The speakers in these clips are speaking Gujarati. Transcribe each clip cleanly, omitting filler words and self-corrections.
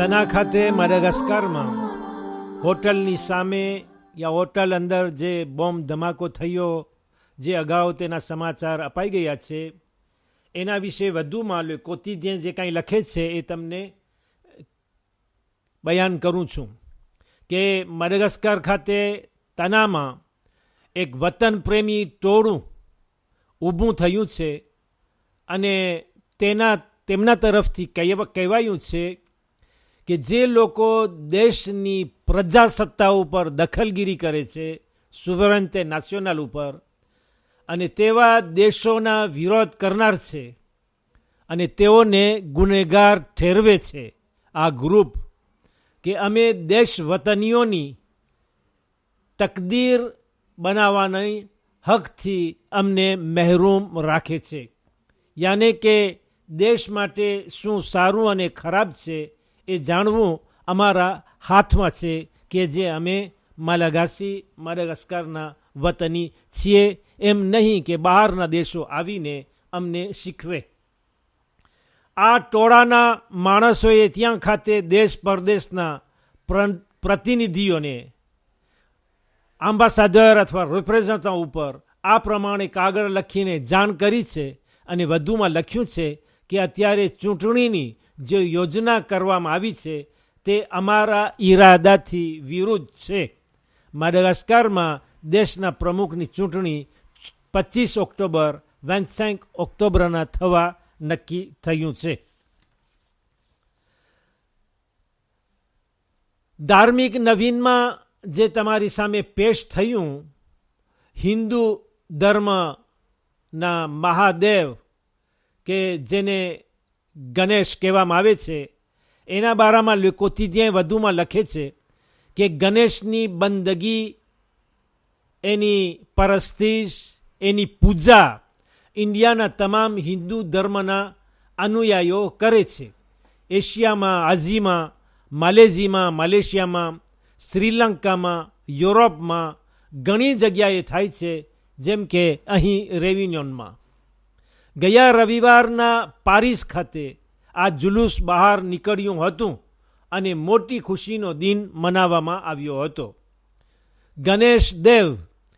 તના ખાતે માડાગાસ્કરમાં હોટલની સામે યા હોટલ અંદર જે બોમ્બ ધમાકો થયો, જે અગાઉ તેના સમાચાર અપાઈ ગયા છે, એના વિશે વધુમાં લે કોતિદિયન જે કાંઈ લખે છે એ તમને બયાન કરું છું કે માડાગાસ્કર ખાતે તનામાં એક વતન પ્રેમી ટોળું ઊભું થયું છે અને તેમના તરફથી કહેવાયું છે કે જે લોકો દેશની પ્રજાસત્તા ઉપર દખલગીરી કરે છે, સુવરનતે નેશનલ ઉપર, અને તેવા દેશોના વિરોધ કરનાર છે અને તેઓને ગુનેગાર ઠેરવે છે આ ગ્રુપ, કે અમે દેશ વતનીઓની તકદીર બનાવવાની હકથી અમને મહેરૂમ રાખે છે. યાને કે દેશ માટે શું સારું અને ખરાબ છે એ જાણવું અમારા હાથમાં છે, કે જે અમે માડાગાસ્કરના વતની છીએ, એમ નહીં કે બહારના દેશો આવીને અમને શીખવે. આ ટોળાના માણસોએ ત્યાં ખાતે દેશ પરદેશના પ્રતિનિધિઓને, એમ્બેસેડર અથવા રિપ્રેઝેન્ટન્ટ ઉપર આ પ્રમાણે કાગળ લખીને જાણ કરી છે અને વધુમાં લખ્યું છે કે અત્યારે ચૂંટણીની જે યોજના કરવામાં આવી છે તે અમારા ઈરાદાથી વિરુદ્ધ છે. માડાગાસ્કરમાં દેશના પ્રમુખની ચૂંટણી 25 ઓક્ટોબર 25 ઓક્ટોબરના થવા નક્કી થયું છે. ધાર્મિક નવીનમાં જે તમારી સામે પેશ થયું, હિન્દુ ધર્મના મહાદેવ કે જેને ગણેશ કહેવામાં આવે છે, એના બારામાં કોતિદિયન વધુમાં લખે છે કે ગણેશની બંદગી, એની પરસ્તિશ, એની પૂજા ઇન્ડિયાના તમામ હિન્દુ ધર્મના અનુયાયીઓ કરે છે. એશિયામાં, આઝીમાં, મલેશિયામાં, શ્રીલંકામાં, યુરોપમાં ઘણી જગ્યાએ થાય છે, જેમ કે અહીં રેવિન્યોનમાં. ગયા રવિવારના પારિસ ખાતે આ જુલુસ બહાર નીકળ્યું હતું અને મોટી ખુશીનો દિન મનાવવામાં આવ્યો હતો. ગણેશ દેવ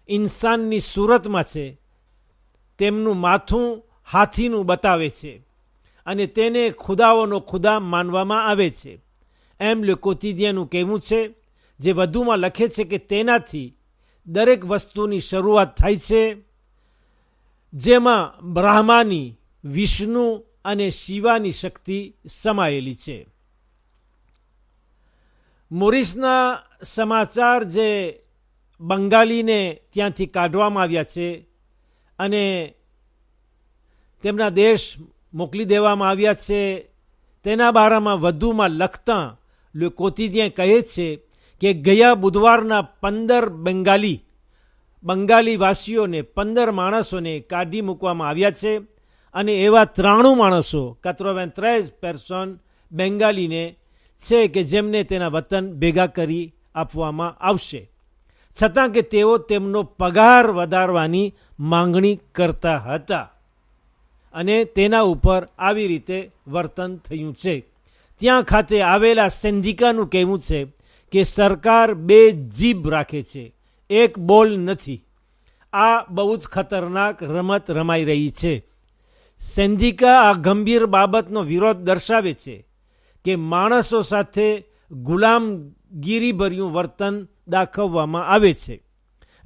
ઇન્સાનની સુરતમાં છે, તેમનું માથું હાથીનું બતાવે છે અને તેને ખુદાઓનો ખુદા માનવામાં આવે છે, એમ કોતિદિયનનું કહેવું છે, જે વધુમાં લખે છે કે તેનાથી દરેક વસ્તુની શરૂઆત થાય છે, જેમાં બ્રહ્માની, વિષ્ણુ અને શિવાની શક્તિ સમાયેલી છે. મોરિસના સમાચાર જે બંગાળીને ત્યાંથી કાઢવામાં આવ્યા છે અને તેમના દેશ મોકલી દેવામાં આવ્યા છે, તેના બારામાં વધુમાં લખતા કોતિદિયન કહે છે કે ગયા બુધવારના 15 બંગાળી વાસીઓને, 15 માણસોને કાઢી મૂકવામાં આવ્યા છે અને એવા 93 માણસો, 93 પર્સન બેંગાલીને છે કે જેમને તેના વતન ભેગા કરી આપવામાં આવશે, છતાં કે તેઓ તેમનો પગાર વધારવાની માંગણી કરતા હતા અને તેના ઉપર આવી રીતે વર્તન થયું છે. ત્યાં ખાતે આવેલા સેન્ડિકાનું કહેવું છે કે સરકાર 2 જીભ રાખે છે, એક બોલ નથી. આ બહુ જ ખતરનાક રમત રમાઈ રહી છે. સેન્ડિકા આ ગંભીર બાબતનો વિરોધ દર્શાવે છે કે માણસો સાથે ગુલામગીરીભર્યું વર્તન દાખવવામાં આવે છે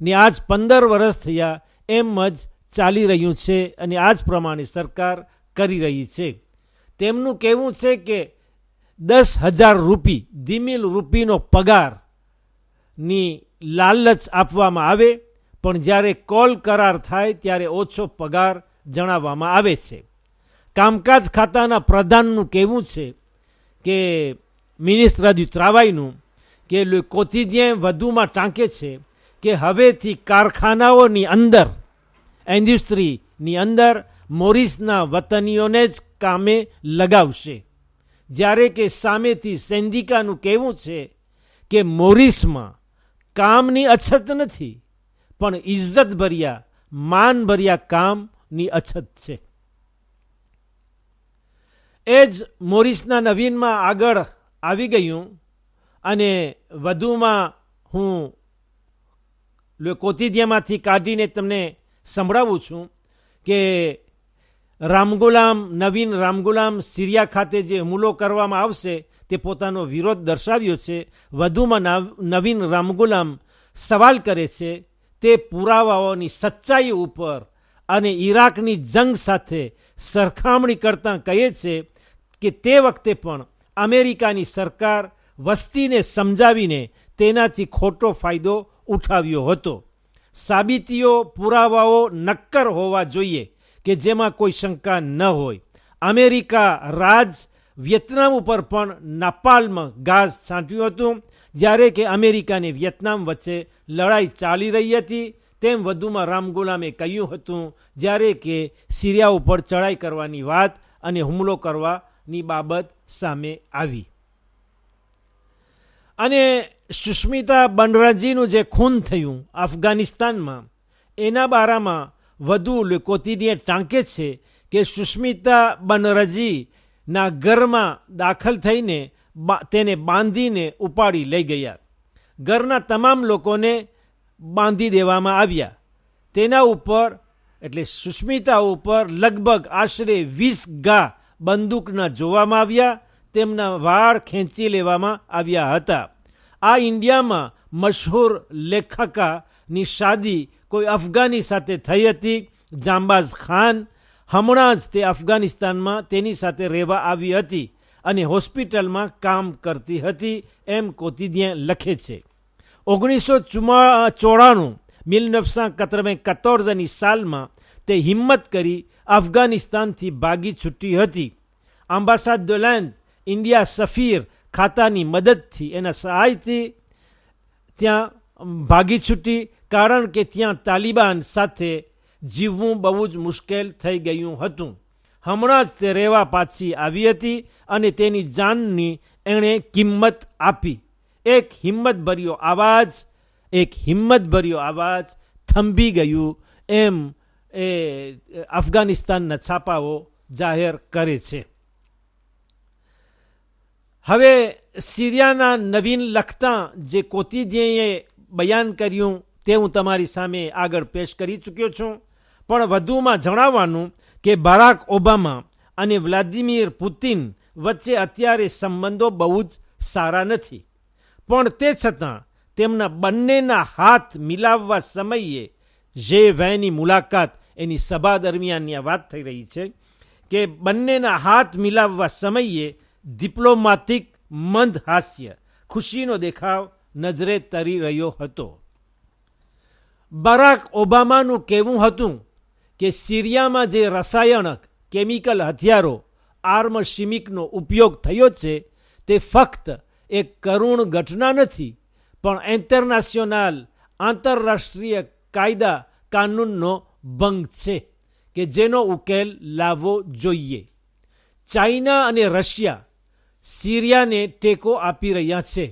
ને આજ 15 વર્ષ થયા એમ જ ચાલી રહ્યું છે અને આ જ પ્રમાણે સરકાર કરી રહી છે. તેમનું કહેવું છે કે 10,000 રૂપિયા, ધીમીલ રૂપિયાનો પગારની લાલચ આપવામાં આવે, પણ જ્યારે કોલ કરાર થાય ત્યારે ઓછો પગાર જણાવવામાં આવે છે. કામકાજ ખાતાના પ્રધાનનું કહેવું છે કે મિનિસ્ટર du travailનું કે કોતિદિયન વધુમાં ટાંકે છે કે હવેથી કારખાનાઓની અંદર, ઇન્ડસ્ટ્રીની અંદર મોરિસના વતનીઓને જ કામે લગાવશે, જ્યારે કે સામેથી સેન્ડિકાનું કહેવું છે કે મોરિસમાં કામની અછત નથી, પણ ઇજ્જતભર્યા, માનભર્યા કામની અછત છે. એ જ મોરિસના નવીનમાં આગળ આવી ગયું. અને વધુમાં હું કોતિદિયામાંથી કાઢીને તમને સંભળાવું છું કે નવીન રામગુલામ સિરિયા ખાતે જે હુમલો કરવામાં આવશે તે પોતાનો વિરોધ દર્શાવ્યો છે. વધુમાં નવીન રામગુલામ સવાલ કરે છે તે પુરાવાઓની સચ્ચાઈ ઉપર અને ઈરાકની જંગ સાથે સરખામણી કરતાં કહે છે કે તે વખતે પણ અમેરિકાની સરકાર વસ્તીને સમજાવીને તેનાથી ખોટો ફાયદો ઉઠાવ્યો હતો. સાબિતીઓ પુરાવાઓ નક્કર હોવા જોઈએ કે જેમાં કોઈ શંકા ન હોય. અમેરિકા રાજ વિયેતનામ ઉપર પણ નાપાલ્મ ગાઝ છાંટ્યું હતું જ્યારે કે અમેરિકા અને વિયેતનામ વચ્ચે લડાઈ ચાલી રહી હતી. તેમ વધુમાં રામગુલામે કહ્યું હતું જ્યારે કે સિરિયા ઉપર ચડાઈ કરવાની વાત અને હુમલો કરવાની બાબત સામે આવી. અને સુષ્મિતા બનર્જીનું જે ખૂન થયું અફઘાનિસ્તાનમાં એના બારામાં વધુ કોતિદિયા ટાંકે છે કે સુષ્મિતા બનર્જીના ઘરમાં દાખલ થઈને તેને બાંધીને ઉપાડી લઈ ગયા. ઘરના તમામ લોકોને બાંધી દેવામાં આવ્યા. તેના ઉપર એટલે સુષ્મિતા ઉપર લગભગ આશરે 20 ઘા બંદૂકના જોવામાં આવ્યા. તેમના વાળ ખેંચી લેવામાં આવ્યા હતા. આ ઇન્ડિયામાં મશહૂર લેખકાની શાદી કોઈ અફઘાની સાથે થઈ હતી, જાંબાઝ ખાન. હમણાં જ તે અફઘાનિસ્તાનમાં તેની સાથે રહેવા આવી હતી અને હોસ્પિટલમાં કામ કરતી હતી એમ કોતિદિયા લખે છે. 1994ની સાલમાં તે હિંમત કરી અફઘાનિસ્તાનથી ભાગી છૂટી હતી. અંબાસાદ દોલેન્ડ ઇન્ડિયા સફીર ખાતાની મદદથી એના સહાયથી ત્યાં ભાગી છૂટી કારણ કે ત્યાં તાલિબાન સાથે જીવવું બહુ જ મુશ્કેલ થઈ ગયું હતું. હમણાં જ તે રહેવા પાછી આવી હતી અને તેની જાનની એણે કિંમત આપી. એક હિંમતભર્યો આવાજ થંભી ગયું એમ એ અફઘાનિસ્તાનના છાપાઓ જાહેર કરે છે. હવે સિરિયાના નવીન લખતા જે કોતિદિયાએ બયાન કર્યું તે હું તમારી સામે આગળ પેશ કરી ચૂક્યો છું. પણ વધુમાં જણાવવાનું કે બરાક ઓબામા અને વ્લાદિમીર પુતિન વચ્ચે અત્યારે સંબંધો બહુ જ સારા નથી. પણ તે છતાં તેમના બંનેના હાથ મિલાવવા સમયે G20ની મુલાકાત એની સભા દરમિયાનની આ વાત થઈ રહી છે કે બંનેના હાથ મિલાવવા સમયે ડિપ્લોમાટિક મંદ હાસ્ય ખુશીનો દેખાવ નજરે તરી રહ્યો હતો. બરાક ઓબામાનું કહેવું હતું કે સિરિયામાં જે રસાયણક કેમિકલ હથિયારો આર્મશિમિકનો ઉપયોગ થયો છે તે ફક્ત એક કરુણ ઘટના નથી પણ આંતરરાષ્ટ્રીય કાયદા કાનૂનનો ભંગ છે કે જેનો ઉકેલ લાવવો જોઈએ. ચાઇના અને રશિયા સિરિયાને ટેકો આપી રહ્યા છે.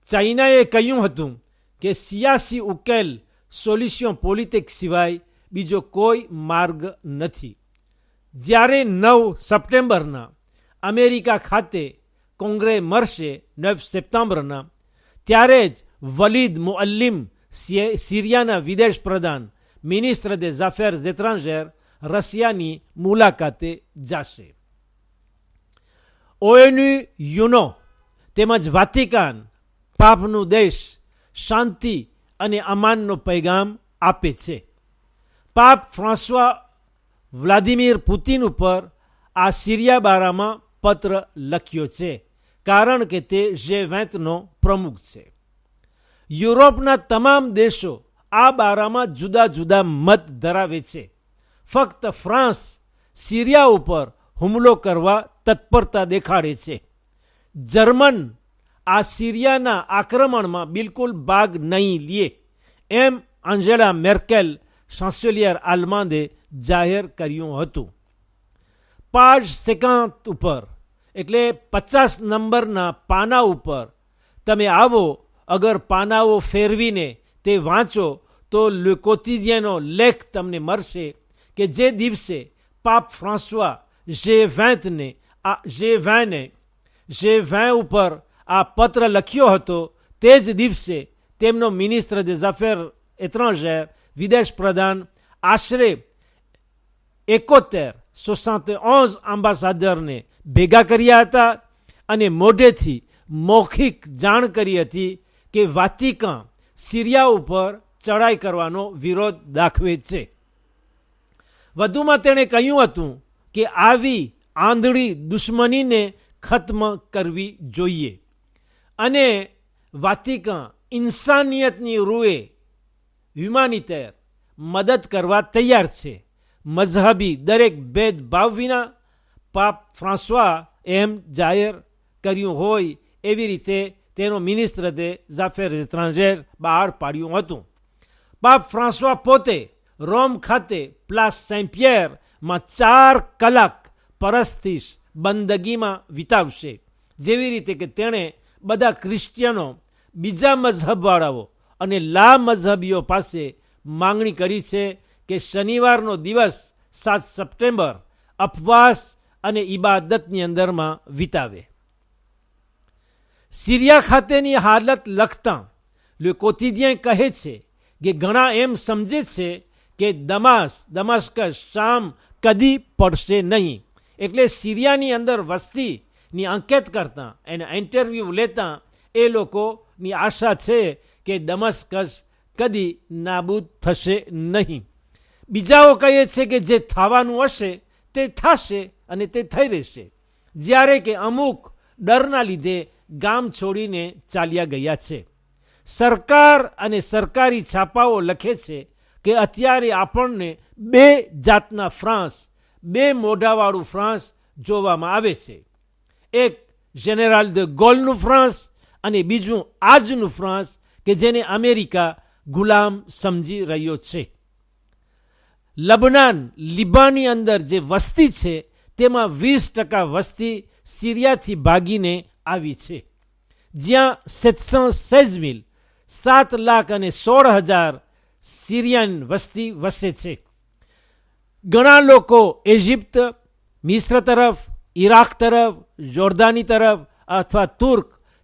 ચાઇનાએ કહ્યું હતું કે સિયાસી ઉકેલ સોલ્યુશન પોલિટિક સિવાય બીજો કોઈ માર્ગ નથી. જ્યારે 9 સપ્ટેમ્બરના અમેરિકા ખાતે કોંગ્રેસ મળશે 9 સપ્ટેમ્બરના ત્યારે જ વલીદ મુઅલ્લિમ સિરિયાના વિદેશ પ્રધાન મિનિસ્ત્ર des Affaires étrangères રશિયાની મુલાકાતે જશે. ONU યુનો તેમજ વાતિકાન પાપનું દેશ શાંતિ અને અમાનનો પૈગામ આપે છે. પાપ ફ્રાન્સવા વ્લાદિમીર પુતિન ઉપર આ સિરિયા બારામાં પત્ર લખ્યો છે કારણ કે તે G20નો પ્રમુખ છે. યુરોપના તમામ દેશો આ બારામાં જુદા જુદા મત ધરાવે છે. ફક્ત ફ્રાન્સ સિરિયા ઉપર હુમલો કરવા તત્પરતા દેખાડે છે. જર્મન આ સિરિયાના આક્રમણમાં બિલકુલ ભાગ નહીં લે એમ એન્જેલા મેર્કેલ ચાન્સેલિયર આલ્માંડે જાહેર કર્યું હતું. પાજ 50 ઉપર એટલે 50 નંબરના પાના ઉપર તમે આવો. અગર પાનાઓ ફેરવીને તે વાંચો તો લે કોતિદિયાનો લેખ તમને મળશે કે જે દિવસે પાપ ફ્રાન્સવા G20ને જે 20 ઉપર આ પત્ર લખ્યો હતો તે જ દિવસે તેમનો મિનિસ્ટર des affaires étrangères વિદેશ પ્રધાન આશરે 71 એમ્બાસાડરને ભેગા કર્યા હતા અને મોઢેથી મૌખિક જાણ કરી હતી કે વાતિકન સિરિયા ઉપર ચડાઈ કરવાનો વિરોધ દાખવે છે. વધુમાં તેણે કહ્યું હતું કે આવી આંધળી દુશ્મનીને ખત્મ કરવી જોઈએ અને વાતિકન ઇન્સાનિયતની રૂએ હ્યુમાનિટેર મદદ કરવા તૈયાર છે. મઝહબી દરેક ભેદભાવ વિના પાપ ફ્રાન્સવા એમ જાહેર કર્યું હોય એવી રીતે તેનો મિનિસ્ટર des affaires étrangères બહાર પાડ્યું હતું. પાપ ફ્રાન્સવા પોતે રોમ ખાતે પ્લાસ સેન્ટ પિયરમાં 4 કલાક પરસ્તિશ બંદગીમાં વિતાવશે. જેવી રીતે કે તેણે બધા ક્રિશ્ચિયનો, બીજા મઝહબવાળાઓ અને લા મઝહબીઓ પાસે માંગણી કરી છે કે શનિવારનો દિવસ 7 સપ્ટેમ્બર અપવાસ અને ઇબાદતની અંદરમાં વિતાવે. સિરિયા ખાતેની હાલત લખતા લે કોતિદિયન કહે છે કે ઘણા એમ સમજે છે કે દમાસ્કસ શામ કદી પડશે નહીં. એટલે સિરિયાની અંદર વસ્તીની અંકેત કરતા એના ઇન્ટરવ્યૂ લેતા એ લોકોની આશા છે કે દમસ્કસ કદી નાબૂદ થશે નહીં. બીજાઓ કહે છે કે જે થવાનું હશે તે થશે અને તે થઈ રહેશે. જ્યારે કે અમુક ડરના લીધે ગામ છોડીને ચાલ્યા ગયા છે. સરકાર અને સરકારી છાપાઓ લખે છે કે અત્યારે આપણને 2 જાતના ફ્રાન્સ, 2 મોઢાવાળું ફ્રાન્સ જોવામાં આવે છે. એક જેનેરાલ દ ગોલનું ફ્રાન્સ અને બીજું આજનું ફ્રાન્સ કે જેને અમેરિકા ગુલામ સમજી રહ્યો છે. લબનાન લિબાની અંદર જે વસ્તી છે તેમાં 20% વસ્તી સિરિયાથી ભાગીને આવી છે. જ્યાં 716,000 7,16,000 સિરિયન વસ્તી વસે છે. ઘણા લોકો ઇજિપ્ત, મિસ્ર તરફ, ઇરાક તરફ, જોર્દાની તરફ અથવા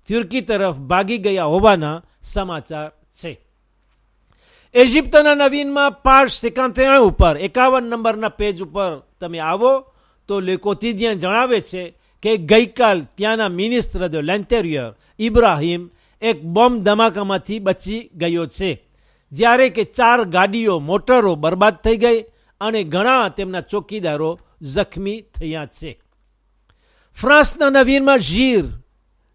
તુર્કી તરફ ભાગી ગયા હોવાના સમાચાર છે. ઇજિપ્તના નવીનમાં page 51 ઉપર 51 નંબરના પેજ ઉપર તમે આવો તો લે કોતિદિયન જણાવે છે કે ગઈકાલ ત્યાંના મિનિસ્ટર de l'intérieur ઇબ્રાહિમ એક બોમ્બ ધમાકામાંથી બચી ગયો છે. જ્યારે કે 4 ગાડીઓ, મોટરો બરબાદ થઈ ગઈ અને ઘણા તેમના ચોકીદારો જખમી થયા છે. ફ્રાન્સના નવીનમાં જીર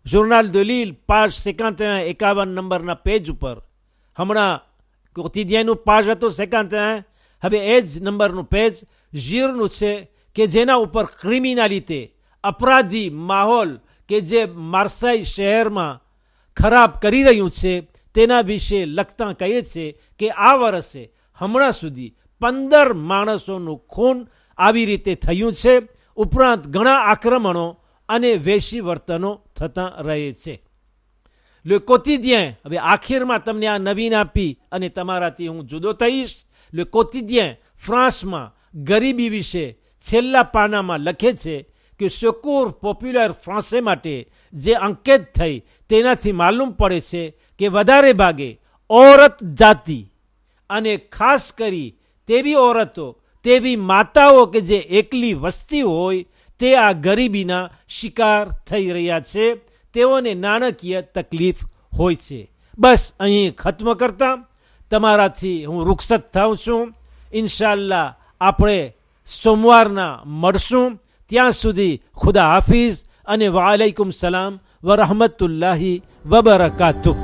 જોર્નાલ de Lille page 51 નંબરના પેજ ઉપર હમણાં કોતિદિયનનું પાજ હતો 51, હવે એ જ નંબરનું પેજ જીરનું છે કે જેના ઉપર ક્રિમિનાલિટી, અપરાધી માહોલ કે જે માર્સાઈ શહેરમાં ખરાબ કરી રહ્યું છે તેના વિશે લખતા કહે છે કે આ વર્ષે હમણાં સુધી 15 માણસોનું ખૂન આવી રીતે થયું છે. ઉપરાંત ઘણા આક્રમણો અને વેશી વર્તનો થતા રહે છે. લે કોતિદિયન, હવે આખીરમાં તમને આ નવીન આપી અને તમારાથી હું જુદો થઈશ. લે કોતિદિયન ફ્રાન્સમાં ગરીબી વિશે છેલ્લા પાનામાં લખે છે કે સેકુર પોપ્યુલર ફ્રાન્સે માટે જે અંકેત થઈ તેનાથી માલુમ પડે છે કે વધારે ભાગે ઓરત જાતિ અને ખાસ કરી તેવી ઓરતો, તેવી માતાઓ કે જે એકલી વસ્તી હોય તે આ ગરીબીના શિકાર થઈ રહ્યા છે. તેઓને નાણાકીય તકલીફ હોય છે. બસ અહીં ખત્મ કરતા તમારાથી હું રૂખસત થાઉં છું. ઇન્શાઅલ્લાહ આપણે સોમવારના મળશું. ત્યાં સુધી ખુદા હાફિઝ અને વાલૈકુમ સલામ વરહમતુલ્લાહી વબરકાતુહ.